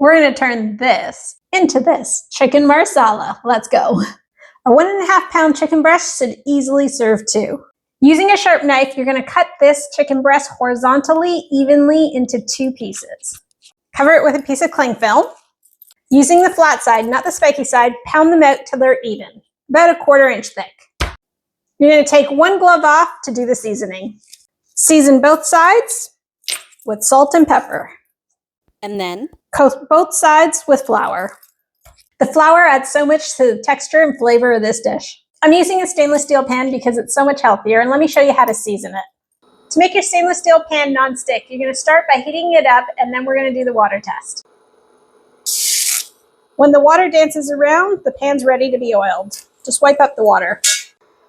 We're going to turn this into this chicken marsala. Let's go. A 1.5 pound chicken breast should easily serve 2. Using a sharp knife, you're going to cut this chicken breast horizontally, evenly into 2 pieces. Cover it with a piece of cling film. Using the flat side, not the spiky side, pound them out till they're even, about 1/4 inch thick. You're going to take 1 glove off to do the seasoning. Season both sides with salt and pepper. And then Coat both sides with flour. The flour adds so much to the texture and flavor of this dish. I'm using a stainless steel pan because it's so much healthier, and let me show you how to season it. To make your stainless steel pan non-stick, you're going to start by heating it up, and then we're going to do the water test. When the water dances around, the pan's ready to be oiled. Just wipe up the water.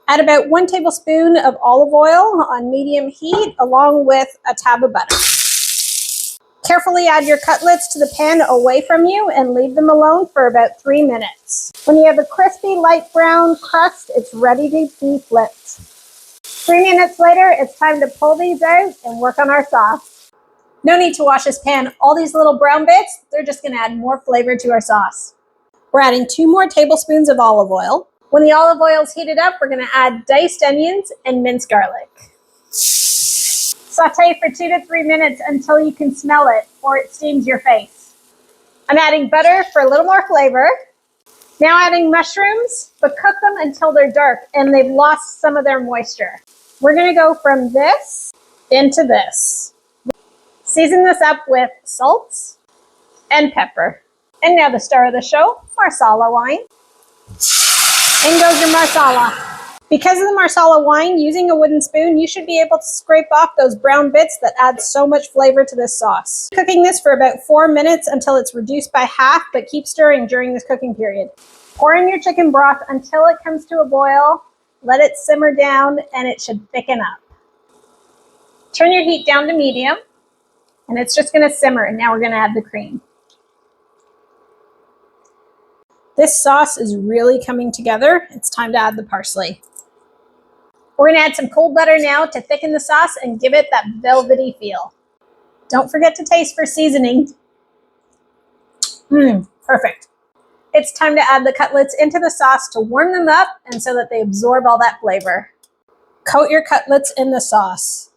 Add about 1 tablespoon of olive oil on medium heat, along with a tab of butter. Carefully add your cutlets to the pan away from you and leave them alone for about 3 minutes. When you have a crispy light brown crust, it's ready to be flipped. 3 minutes later, it's time to pull these out and work on our sauce. No need to wash this pan. All these little brown bits, they're just going to add more flavor to our sauce. We're adding 2 more tablespoons of olive oil. When the olive oil is heated up, we're going to add diced onions and minced garlic. Saute for 2 to 3 minutes until you can smell it or it steams your face. I'm adding butter for a little more flavor. Now adding mushrooms, but cook them until they're dark and they've lost some of their moisture. We're going to go from this into this. Season this up with salt and pepper. And now the star of the show, Marsala wine. In goes your Marsala. Because of the Marsala wine, using a wooden spoon, you should be able to scrape off those brown bits that add so much flavor to this sauce. Cooking this for about 4 minutes until it's reduced by half, but keep stirring during this cooking period. Pour in your chicken broth until it comes to a boil. Let it simmer down and it should thicken up. Turn your heat down to medium and it's just going to simmer, and now we're going to add the cream. This sauce is really coming together. It's time to add the parsley. We're going to add some cold butter now to thicken the sauce and give it that velvety feel. Don't forget to taste for seasoning. Perfect. It's time to add the cutlets into the sauce to warm them up and so that they absorb all that flavor. Coat your cutlets in the sauce.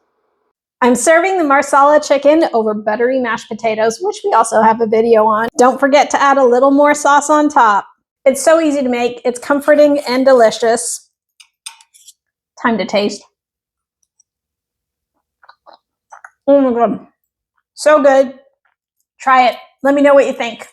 I'm serving the Marsala chicken over buttery mashed potatoes, which we also have a video on. Don't forget to add a little more sauce on top. It's so easy to make. It's comforting and delicious. Time to taste. Oh my God. So good. Try it. Let me know what you think.